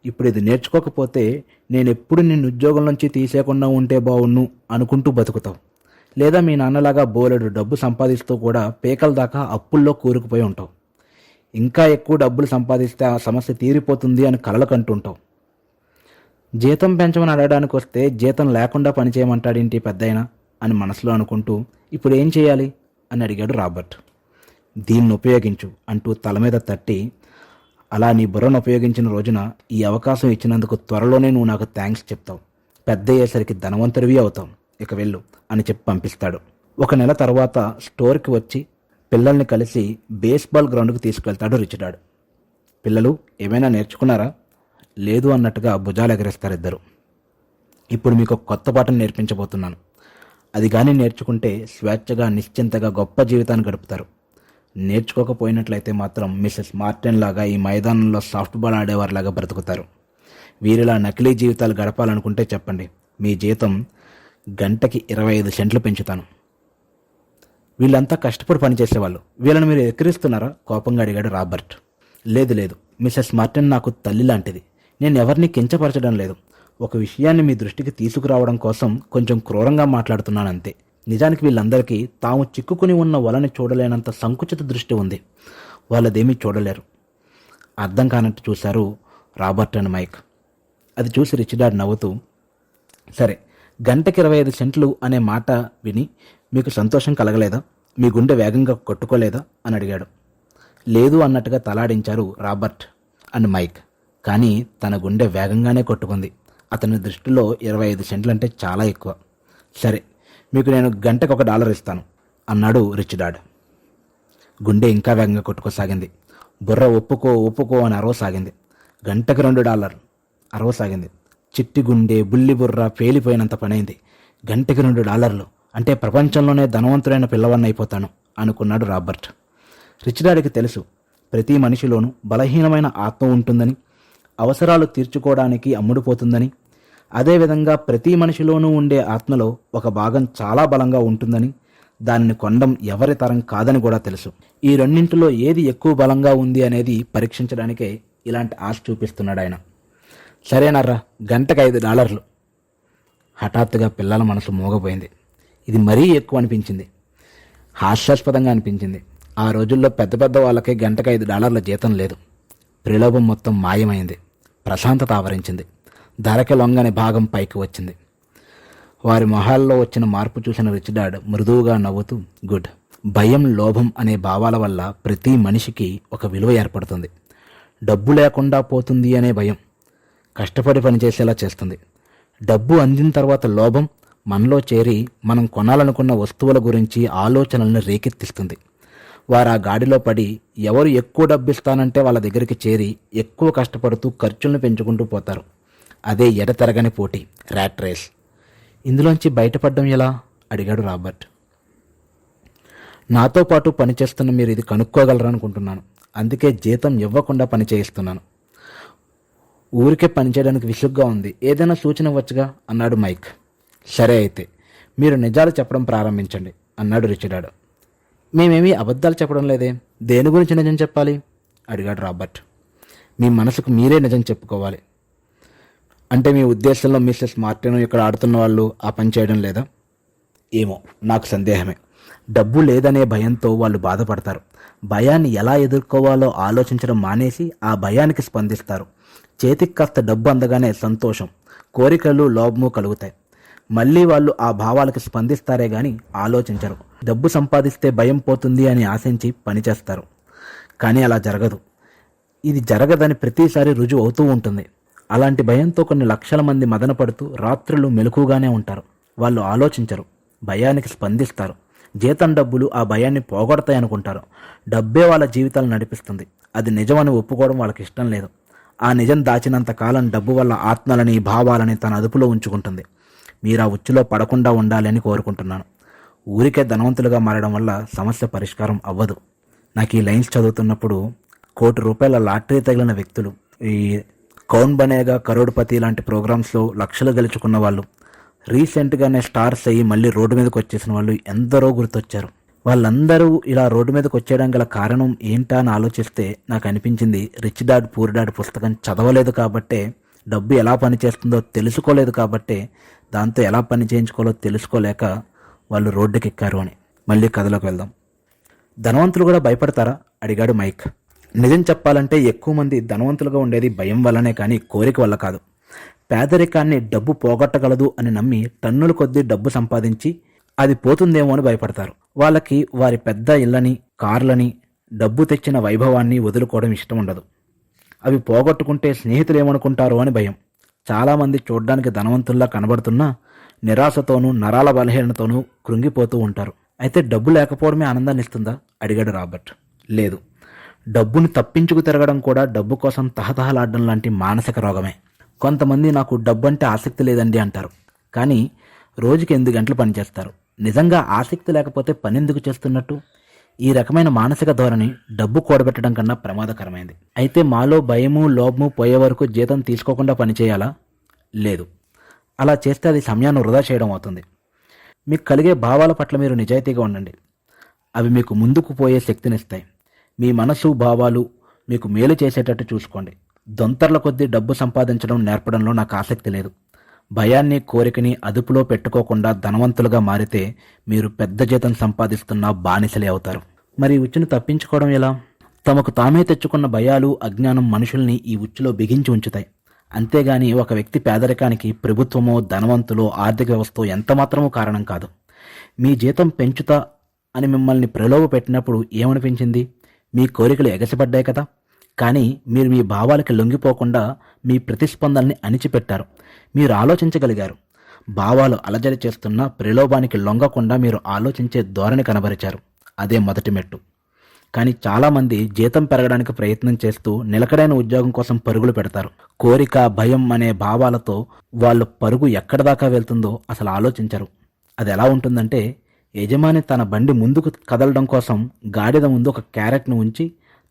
ఇప్పుడు ఇది నేర్చుకోకపోతే నేనెప్పుడు నిన్ను ఉద్యోగం నుంచి తీసేయకుండా ఉంటే బావున్ను అనుకుంటూ బతుకుతావు. లేదా మీ నాన్నలాగా బోలెడు డబ్బు సంపాదిస్తూ కూడా పేకల దాకా అప్పుల్లో కూరుకుపోయి ఉంటావు. ఇంకా ఎక్కువ డబ్బులు సంపాదిస్తే ఆ సమస్య తీరిపోతుంది అని కలలు కంటుంటావు. జీతం పెంచమని అడగడానికి వస్తే జీతం లేకుండా పనిచేయమంటాడేంటి పెద్దయినా అని మనసులో అనుకుంటూ ఇప్పుడు ఏం చేయాలి అని అడిగాడు రాబర్ట్. దీన్ని ఉపయోగించు అంటూ తల మీద తట్టి, అలా నీ బుర్రను ఉపయోగించిన రోజున ఈ అవకాశం ఇచ్చినందుకు త్వరలోనే నువ్వు నాకు థ్యాంక్స్ చెప్తావు. పెద్ద అయ్యేసరికి ధనవంతుడివి అవుతావు. ఇక వెళ్ళు అని చెప్పి పంపిస్తాడు. 1 నెల తర్వాత స్టోర్కి వచ్చి పిల్లల్ని కలిసి బేస్బాల్ గ్రౌండ్కి తీసుకెళ్తాడు రిచ్ డాడ్. పిల్లలు ఏమైనా నేర్చుకున్నారా? లేదు అన్నట్టుగా భుజాలు ఎగరేస్తారు ఇద్దరు. ఇప్పుడు మీకు ఒక కొత్త పాఠం నేర్పించబోతున్నాను. అది కానీ నేర్చుకుంటే స్వేచ్ఛగా నిశ్చింతగా గొప్ప జీవితాన్ని గడుపుతారు. నేర్చుకోకపోయినట్లయితే మాత్రం మిసెస్ మార్టిన్ లాగా ఈ మైదానంలో సాఫ్ట్బాల్ ఆడేవారిలాగా బ్రతుకుతారు. వీరిలా నకిలీ జీవితాలు గడపాలనుకుంటే చెప్పండి, మీ జీతం గంటకి 25 సెంట్లు పెంచుతాను. వీళ్ళంతా కష్టపడి పనిచేసేవాళ్ళు, వీళ్ళని మీరు ఎక్కిరిస్తున్నారా? కోపంగా అడిగాడు రాబర్ట్. లేదు లేదు, మిసెస్ మార్టిన్ నాకు తల్లి లాంటిది. నేను ఎవరిని కించపరచడం లేదు. ఒక విషయాన్ని మీ దృష్టికి తీసుకురావడం కోసం కొంచెం క్రూరంగా మాట్లాడుతున్నానంతే. నిజానికి వీళ్ళందరికీ తాము చిక్కుకుని ఉన్న వలని చూడలేనంత సంకుచిత దృష్టి ఉంది. వాళ్ళదేమీ చూడలేరు. అర్థం కానట్టు చూశారు రాబర్ట్ అండ్ మైక్. అది చూసి రిచ్ డాడ్ నవ్వుతూ, సరే, గంటకి 25 సెంట్లు అనే మాట విని మీకు సంతోషం కలగలేదా? మీ గుండె వేగంగా కొట్టుకోలేదా అని అడిగాడు. లేదు అన్నట్టుగా తలాడించారు రాబర్ట్ అండ్ మైక్. కానీ తన గుండె వేగంగానే కొట్టుకుంది. అతని దృష్టిలో 25 సెంట్లు అంటే చాలా ఎక్కువ. సరే, మీకు నేను గంటకు $1 ఇస్తాను అన్నాడు రిచ్ డాడ్. గుండె ఇంకా వేగంగా కొట్టుకోసాగింది. బుర్ర ఒప్పుకో ఒప్పుకో అని అరవసాగింది. గంటకు $2 అరవసాగింది. చిట్టి గుండె బుల్లి బుర్ర పేలిపోయినంత పనైంది. గంటకి $2 అంటే ప్రపంచంలోనే ధనవంతుడైన పిల్లవాడిని అయిపోతాను అనుకున్నాడు రాబర్ట్. రిచ్ డాడ్కి తెలుసు, ప్రతి మనిషిలోనూ బలహీనమైన ఆత్మ ఉంటుందని, అవసరాలు తీర్చుకోవడానికి అమ్ముడుపోతుందని, అదేవిధంగా ప్రతి మనిషిలోనూ ఉండే ఆత్మలో ఒక భాగం చాలా బలంగా ఉంటుందని, దానిని కొనడం ఎవరి తరం కాదని కూడా తెలుసు. ఈ రెండింటిలో ఏది ఎక్కువ బలంగా ఉంది అనేది పరీక్షించడానికే ఇలాంటి ఆశ చూపిస్తున్నాడు ఆయన. సరేనర్రా, గంటకు $5. హఠాత్తుగా పిల్లల మనసు మోగపోయింది. ఇది మరీ ఎక్కువ అనిపించింది, హాస్యాస్పదంగా అనిపించింది. ఆ రోజుల్లో పెద్ద పెద్ద వాళ్ళకి గంటకు $5 జీతం లేదు. ప్రలోభం మొత్తం మాయమైంది. ప్రశాంతత ఆవరించింది. ధరకి లొంగని భాగం పైకి వచ్చింది. వారి మొహాల్లో వచ్చిన మార్పు చూసిన రిచ్ డాడ్ మృదువుగా నవ్వుతూ, గుడ్. భయం, లోభం అనే భావాల వల్ల ప్రతి మనిషికి ఒక విలువ ఏర్పడుతుంది. డబ్బు లేకుండా పోతుంది అనే భయం కష్టపడి పనిచేసేలా చేస్తుంది. డబ్బు అందిన తర్వాత లోభం మనలో చేరి మనం కొనాలనుకున్న వస్తువుల గురించి ఆలోచనలను రేకెత్తిస్తుంది. వారు ఆ గాడిలో పడి ఎవరు ఎక్కువ డబ్బు ఇస్తానంటే వాళ్ళ దగ్గరికి చేరి ఎక్కువ కష్టపడుతూ ఖర్చులను పెంచుకుంటూ పోతారు. అదే ఎడతెరగని పోటీ, ర్యాట్ రేస్. ఇందులోంచి బయటపడడం ఎలా అడిగాడు రాబర్ట్. నాతో పాటు పనిచేస్తున్న మీరు ఇది కనుక్కోగలరనుకుంటున్నాను. అందుకే జీతం ఇవ్వకుండా పని చేయిస్తున్నాను. ఊరికే పనిచేయడానికి విసుగ్గా ఉంది, ఏదైనా సూచన ఇవ్వచ్చుగా అన్నాడు మైక్. సరే అయితే మీరు నిజాలు చెప్పడం ప్రారంభించండి అన్నాడు రిచ్ డాడ్. మేమేమీ అబద్ధాలు చెప్పడం లేదే, దేని గురించి నిజం చెప్పాలి అడిగాడు రాబర్ట్. మీ మనసుకు మీరే నిజం చెప్పుకోవాలి. అంటే మీ ఉద్దేశంలో మిస్సెస్ మార్టిన్ ఇక్కడ ఆడుతున్న వాళ్ళు ఆ పని చేయడం లేదా? ఏమో, నాకు సందేహమే. డబ్బు లేదనే భయంతో వాళ్ళు బాధపడతారు. భయాన్ని ఎలా ఎదుర్కోవాలో ఆలోచించడం మానేసి ఆ భయానికి స్పందిస్తారు. చేతికి కాస్త డబ్బు అందగానే సంతోషం, కోరికలు, లోభము కలుగుతాయి. మళ్ళీ వాళ్ళు ఆ భావాలకు స్పందిస్తారే గాని ఆలోచించరు. డబ్బు సంపాదిస్తే భయం పోతుంది అని ఆశించి పనిచేస్తారు. కానీ అలా జరగదు. ఇది జరగదని ప్రతిసారి రుజువు అవుతూ ఉంటుంది. అలాంటి భయంతో కొన్ని లక్షల మంది మదన పడుతూ రాత్రులు మెలకుగానే ఉంటారు. వాళ్ళు ఆలోచించరు, భయానికి స్పందిస్తారు. జీతం డబ్బులు ఆ భయాన్ని పోగొడతాయనుకుంటారు. డబ్బే వాళ్ళ జీవితాలు నడిపిస్తుంది. అది నిజమని ఒప్పుకోవడం వాళ్ళకి ఇష్టం లేదు. ఆ నిజం దాచినంత కాలం డబ్బు వల్ల ఆత్మలని, భావాలని తన అదుపులో ఉంచుకుంటుంది. మీరు ఆ ఉచ్చులో పడకుండా ఉండాలని కోరుకుంటున్నాను. ఊరికే ధనవంతులుగా మారడం వల్ల సమస్య పరిష్కారం అవ్వదు. నాకు ఈ లైన్స్ చదువుతున్నప్పుడు ₹1,00,00,000 లాటరీ తగిలిన వ్యక్తులు, ఈ కౌన్ బనేగా కరోడ్పతి లాంటి ప్రోగ్రామ్స్లో లక్షలు గెలుచుకున్న వాళ్ళు, రీసెంట్గానే స్టార్స్ అయ్యి మళ్ళీ రోడ్డు మీదకి వచ్చేసిన వాళ్ళు ఎందరో గుర్తొచ్చారు. వాళ్ళందరూ ఇలా రోడ్డు మీదకి వచ్చేయడం గల కారణం ఏంటా అని ఆలోచిస్తే నాకు అనిపించింది, రిచ్ డాడ్ పూర్ డాడ్ పుస్తకం చదవలేదు కాబట్టే, డబ్బు ఎలా పనిచేస్తుందో తెలుసుకోలేదు కాబట్టే, దాంతో ఎలా పని చేయించుకోవాలో తెలుసుకోలేక వాళ్ళు రోడ్డుకెక్కారు అని. మళ్ళీ కథలోకి వెళ్దాం. ధనవంతులు కూడా భయపడతారా? అడిగాడు మైక్. నిజం చెప్పాలంటే ఎక్కువ మంది ధనవంతులుగా ఉండేది భయం వల్లనే కానీ కోరిక వల్ల కాదు. పేదరికాన్ని డబ్బు పోగొట్టగలదు అని నమ్మి టన్నుల కొద్దీ డబ్బు సంపాదించి అది పోతుందేమో అని భయపడతారు. వాళ్ళకి వారి పెద్ద ఇళ్ళని, కార్లని, డబ్బు తెచ్చిన వైభవాన్ని వదులుకోవడం ఇష్టం ఉండదు. అవి పోగొట్టుకుంటే స్నేహితులు ఏమనుకుంటారో అని భయం. చాలామంది చూడ్డానికి ధనవంతుల్లా కనబడుతున్నా నిరాశతోనూ, నరాల బలహీనతోనూ కృంగిపోతూ ఉంటారు. అయితే డబ్బు లేకపోవడమే ఆనందాన్ని ఇస్తుందా? అడిగాడు రాబర్ట్. లేదు, డబ్బుని తప్పించుకు తిరగడం కూడా డబ్బు కోసం తహతహలాడడం లాంటి మానసిక రోగమే. కొంతమంది నాకు డబ్బు అంటే ఆసక్తి లేదండి అంటారు. కానీ రోజుకి 8 గంటలు పనిచేస్తారు. నిజంగా ఆసక్తి లేకపోతే పని ఎందుకు చేస్తున్నట్టు? ఈ రకమైన మానసిక ధోరణి డబ్బు కూడబెట్టడం కన్నా ప్రమాదకరమైంది. అయితే మాలో భయము, లోభము పోయే వరకు జీతం తీసుకోకుండా పనిచేయాలా? లేదు. అలా చేస్తే అది సమయాన్ని వృధా చేయడం అవుతుంది. మీకు కలిగే భావాల పట్ల మీరు నిజాయితీగా ఉండండి. అవి మీకు ముందుకు పోయే శక్తినిస్తాయి. మీ మనసు, భావాలు మీకు మేలు చేసేటట్టు చూసుకోండి. దొంతర్ల కొద్దీ డబ్బు సంపాదించడం నేర్పడంలో నాకు ఆసక్తి లేదు. భయాన్ని, కోరికని అదుపులో పెట్టుకోకుండా ధనవంతులుగా మారితే మీరు పెద్ద జీతం సంపాదిస్తున్న బానిసలే అవుతారు. మరి ఈ ఉచ్చును తప్పించుకోవడం ఎలా? తమకు తామే తెచ్చుకున్న భయాలు, అజ్ఞానం మనుషుల్ని ఈ ఉచ్చులో బిగించి ఉంచుతాయి. అంతేగాని ఒక వ్యక్తి పేదరికానికి ప్రభుత్వమో, ధనవంతులో, ఆర్థిక వ్యవస్థ ఎంతమాత్రమూ కారణం కాదు. మీ జీతం పెంచుతా అని మిమ్మల్ని ప్రలోభ పెట్టినప్పుడు ఏమనిపించింది? మీ కోరికలు ఎగసిపడ్డాయి కదా. కానీ మీరు మీ భావాలకి లొంగిపోకుండా మీ ప్రతిస్పందనని అణిచిపెట్టారు. మీరు ఆలోచించగలిగారు. భావాలు అలజడి చేస్తున్న ప్రలోభానికి లొంగకుండా మీరు ఆలోచించే ధోరణి కనబరిచారు. అదే మొదటి మెట్టు. కానీ చాలామంది జీతం పెరగడానికి ప్రయత్నం చేస్తూ నిలకడైన ఉద్యోగం కోసం పరుగులు పెడతారు. కోరిక, భయం అనే భావాలతో వాళ్ళు పరుగు ఎక్కడి దాకా వెళ్తుందో అసలు ఆలోచించరు. అది ఎలా ఉంటుందంటే, యజమాని తన బండి ముందుకు కదలడం కోసం గాడిద ముందు ఒక క్యారెట్ను ఉంచి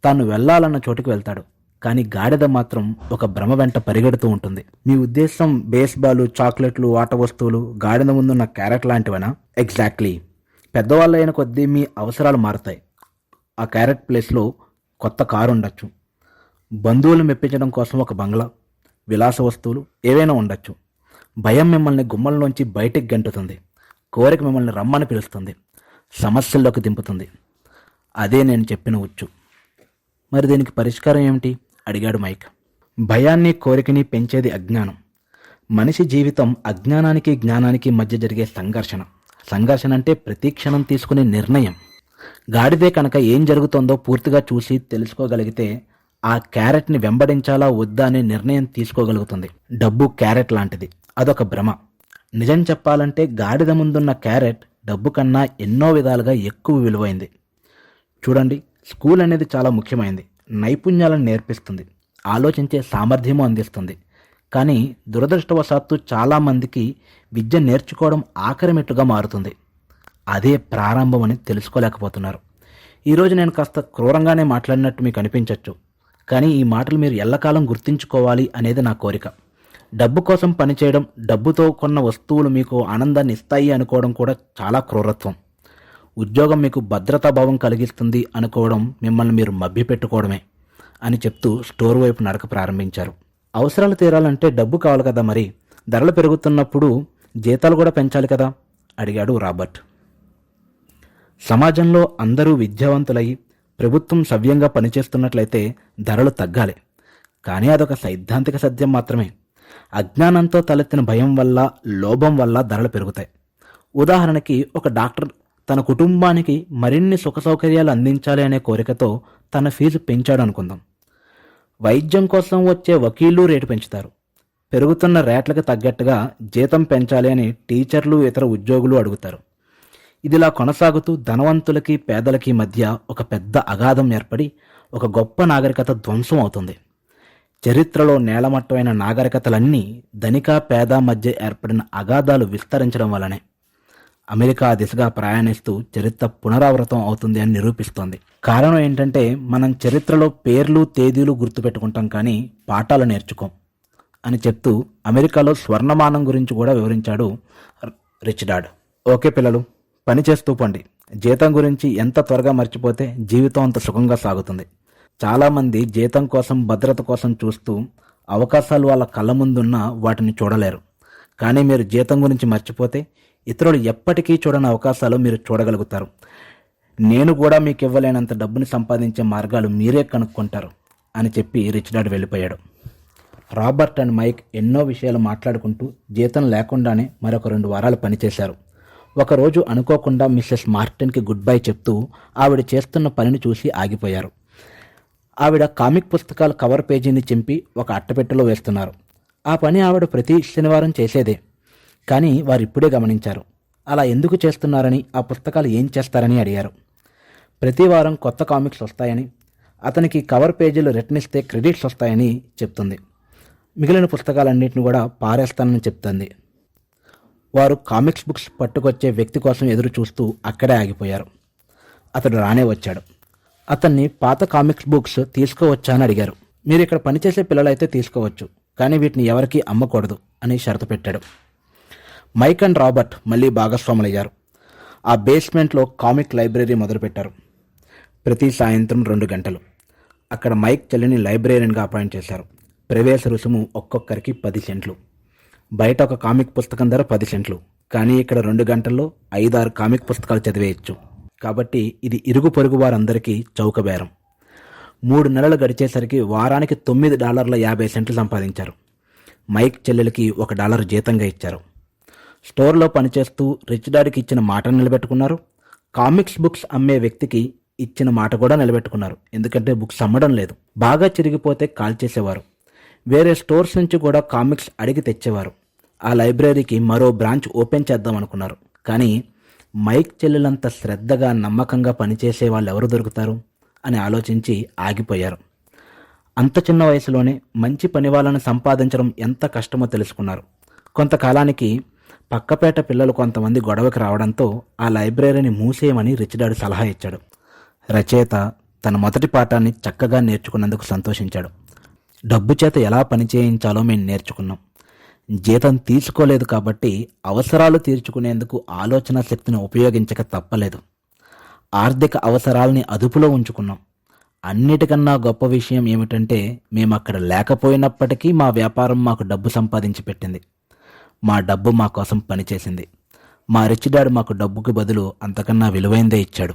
తాను వెళ్లాలన్న చోటుకు వెళ్తాడు. కానీ గాడిద మాత్రం ఒక భ్రమ వెంట పరిగెడుతూ ఉంటుంది. మీ ఉద్దేశం బేస్బాలు, చాక్లెట్లు, ఆట వస్తువులు గాడిద ముందున్న క్యారెట్ లాంటివనా? ఎగ్జాక్ట్లీ. పెద్దవాళ్ళైన కొద్దీ మీ అవసరాలు మారుతాయి. ఆ క్యారెట్ ప్లేస్లో కొత్త కారు ఉండొచ్చు. బంధువులు మెప్పించడం కోసం ఒక బంగ్లా, విలాస వస్తువులు ఏవైనా ఉండొచ్చు. భయం మిమ్మల్ని గుమ్మల్లోంచి బయటికి గెంటుతుంది. కోరిక మిమ్మల్ని రమ్మని పిలుస్తుంది, సమస్యల్లోకి దింపుతుంది. అదే నేను చెప్పిన ఉచ్చు. మరి దీనికి పరిష్కారం ఏమిటి? అడిగాడు మైక్. భయాన్ని, కోరికని పెంచేది అజ్ఞానం. మనిషి జీవితం అజ్ఞానానికి, జ్ఞానానికి మధ్య జరిగే సంఘర్షణ. సంఘర్షణ అంటే ప్రతి క్షణం తీసుకునే నిర్ణయం. గాడిదే కనుక ఏం జరుగుతుందో పూర్తిగా చూసి తెలుసుకోగలిగితే ఆ క్యారెట్ని వెంబడించాలా వద్దా అనే నిర్ణయం తీసుకోగలుగుతుంది. డబ్బు క్యారెట్ లాంటిది, అదొక భ్రమ. నిజం చెప్పాలంటే గాడిద ముందున్న క్యారెట్ డబ్బు కన్నా ఎన్నో విధాలుగా ఎక్కువ విలువైంది. చూడండి, స్కూల్ అనేది చాలా ముఖ్యమైనది. నైపుణ్యాలను నేర్పిస్తుంది, ఆలోచించే సామర్థ్యము అందిస్తుంది. కానీ దురదృష్టవశాత్తు చాలామందికి విద్య నేర్చుకోవడం ఆఖరి మెట్టుగా మారుతుంది. అదే ప్రారంభం అని తెలుసుకోలేకపోతున్నారు. ఈరోజు నేను కాస్త క్రూరంగానే మాట్లాడినట్టు మీకు అనిపించవచ్చు. కానీ ఈ మాటలు మీరు ఎల్లకాలం గుర్తుంచుకోవాలి అనేది నా కోరిక. డబ్బు కోసం పనిచేయడం, డబ్బుతో కొన్న వస్తువులు మీకు ఆనందాన్ని ఇస్తాయి అనుకోవడం కూడా చాలా క్రూరత్వం. ఉద్యోగం మీకు భద్రతాభావం కలిగిస్తుంది అనుకోవడం మిమ్మల్ని మీరు మభ్యపెట్టుకోవడమే అని చెప్తూ స్టోర్ వైపు నడక ప్రారంభించారు. అవసరాలు తీరాలంటే డబ్బు కావాలి కదా, మరి ధరలు పెరుగుతున్నప్పుడు జీతాలు కూడా పెంచాలి కదా అడిగాడు రాబర్ట్. సమాజంలో అందరూ విద్యావంతులై ప్రభుత్వం సవ్యంగా పనిచేస్తున్నట్లయితే ధరలు తగ్గాలి. కానీ అదొక సైద్ధాంతిక సత్యం మాత్రమే. అజ్ఞానంతో తలెత్తిన భయం వల్ల, లోభం వల్ల ధరలు పెరుగుతాయి. ఉదాహరణకి, ఒక డాక్టర్ తన కుటుంబానికి మరిన్ని సుఖ సౌకర్యాలు అందించాలి అనే కోరికతో తన ఫీజు పెంచాడు అనుకుందాం. వైద్యం కోసం వచ్చే వకీళ్ళు రేటు పెంచుతారు. పెరుగుతున్న రేట్లకు తగ్గట్టుగా జీతం పెంచాలి అని టీచర్లు, ఇతర ఉద్యోగులు అడుగుతారు. ఇదిలా కొనసాగుతూ ధనవంతులకి పేదలకి మధ్య ఒక పెద్ద అగాధం ఏర్పడి ఒక గొప్ప నాగరికత ధ్వంసం అవుతుంది. చరిత్రలో నేలమట్టమైన నాగరికతలన్నీ ధనిక పేద మధ్య ఏర్పడిన అగాధాలు విస్తరించడం వల్లనే. అమెరికా దిశగా ప్రయాణిస్తూ చరిత్ర పునరావృతం అవుతుంది అని నిరూపిస్తోంది. కారణం ఏంటంటే, మనం చరిత్రలో పేర్లు, తేదీలు గుర్తుపెట్టుకుంటాం కానీ పాఠాలు నేర్చుకోం అని చెప్తూ అమెరికాలో స్వర్ణమానం గురించి కూడా వివరించాడు రిచ్ డాడ్. ఓకే పిల్లలు, పని చేస్తూ పండి. జీతం గురించి ఎంత త్వరగా మర్చిపోతే జీవితం అంత సుఖంగా సాగుతుంది. చాలామంది జీతం కోసం, భద్రత కోసం చూస్తూ అవకాశాలు వాళ్ళ కళ్ళ ముందున్న వాటిని చూడలేరు. కానీ మీరు జీతం గురించి మర్చిపోతే ఇతరులు ఎప్పటికీ చూడని అవకాశాలు మీరు చూడగలుగుతారు. నేను కూడా మీకు ఇవ్వలేనంత డబ్బుని సంపాదించే మార్గాలు మీరే కనుక్కుంటారు అని చెప్పి రిచ్ డాడ్ వెళ్ళిపోయాడు. రాబర్ట్ అండ్ మైక్ ఎన్నో విషయాలు మాట్లాడుకుంటూ జీతం లేకుండానే మరొక 2 వారాలు పనిచేశారు. ఒకరోజు అనుకోకుండా మిస్సెస్ మార్టిన్కి గుడ్ బై చెప్తూ ఆవిడ చేస్తున్న పనిని చూసి ఆగిపోయారు. ఆవిడ కామిక్ పుస్తకాల కవర్ పేజీని చింపి ఒక అట్టపెట్టెలో వేస్తున్నారు. ఆ పని ఆవిడ ప్రతి శనివారం చేసేదే. కానీ వారిప్పుడే గమనించారు. అలా ఎందుకు చేస్తున్నారని, ఆ పుస్తకాలు ఏం చేస్తారని అడిగారు. ప్రతి వారం కొత్త కామిక్స్ వస్తాయని, అతనికి కవర్ పేజీలు రిటర్న్ ఇస్తే క్రెడిట్స్ వస్తాయని చెప్తుంది. మిగిలిన పుస్తకాలన్నింటిని కూడా పారేస్తానని చెప్తుంది. వారు కామిక్స్ బుక్స్ పట్టుకొచ్చే వ్యక్తి కోసం ఎదురు చూస్తూ అక్కడే ఆగిపోయారు. అతడు రానే వచ్చాడు. అతన్ని పాత కామిక్స్ బుక్స్ తీసుకోవచ్చా అని అడిగారు. మీరు ఇక్కడ పనిచేసే పిల్లలైతే తీసుకోవచ్చు, కానీ వీటిని ఎవరికీ అమ్మకూడదు అని షరతు పెట్టాడు. మైక్ అండ్ రాబర్ట్ మళ్ళీ భాగస్వాములయ్యారు. ఆ బేస్మెంట్లో కామిక్ లైబ్రరీ మొదలుపెట్టారు. ప్రతి సాయంత్రం 2 గంటలు అక్కడ మైక్ చెల్లిని లైబ్రేరియన్గా అపాయింట్ చేశారు. ప్రవేశ రుసుము ఒక్కొక్కరికి 10 సెంట్లు. బయట ఒక కామిక్ పుస్తకం ధర 10 సెంట్లు. కానీ ఇక్కడ 2 గంటల్లో 5-6 కామిక్ పుస్తకాలు చదివేయచ్చు. కాబట్టి ఇది ఇరుగు పొరుగు వారందరికీ చౌక బేరం. 3 నెలలు గడిచేసరికి వారానికి $9.50 సంపాదించారు. మైక్ చెల్లెలకి $1 జీతంగా ఇచ్చారు. స్టోర్లో పనిచేస్తూ రిచ్ డాడ్కి ఇచ్చిన మాటను నిలబెట్టుకున్నారు. కామిక్స్ బుక్స్ అమ్మే వ్యక్తికి ఇచ్చిన మాట కూడా నిలబెట్టుకున్నారు. ఎందుకంటే బుక్స్ అమ్మడం లేదు. బాగా చిరిగిపోతే కాల్ చేసేవారు. వేరే స్టోర్స్ నుంచి కూడా కామిక్స్ అడిగి తెచ్చేవారు. ఆ లైబ్రరీకి మరో బ్రాంచ్ ఓపెన్ చేద్దాం అనుకున్నారు. కానీ మైక్ చెల్లెలంత శ్రద్ధగా, నమ్మకంగా పనిచేసే వాళ్ళు ఎవరు దొరుకుతారు అని ఆలోచించి ఆగిపోయారు. అంత చిన్న వయసులోనే మంచి పని వాళ్ళని సంపాదించడం ఎంత కష్టమో తెలుసుకున్నారు. కొంతకాలానికి పక్కపేట పిల్లలు కొంతమంది గొడవకి రావడంతో ఆ లైబ్రరీని మూసేయమని రిచ్ డాడ్ సలహా ఇచ్చాడు. రచయిత తన మొదటి పాఠాన్ని చక్కగా నేర్చుకున్నందుకు సంతోషించాడు. డబ్బు చేత ఎలా పనిచేయించాలో మేము నేర్చుకున్నాం. జీతం తీసుకోలేదు కాబట్టి అవసరాలు తీర్చుకునేందుకు ఆలోచన శక్తిని ఉపయోగించక తప్పలేదు. ఆర్థిక అవసరాలని అదుపులో ఉంచుకున్నాం. అన్నిటికన్నా గొప్ప విషయం ఏమిటంటే, మేము అక్కడ లేకపోయినప్పటికీ మా వ్యాపారం మాకు డబ్బు సంపాదించి పెట్టింది. మా డబ్బు మా కోసం పనిచేసింది. మా రిచ్ డాడ్ మాకు డబ్బుకి బదులు అంతకన్నా విలువైందే ఇచ్చాడు.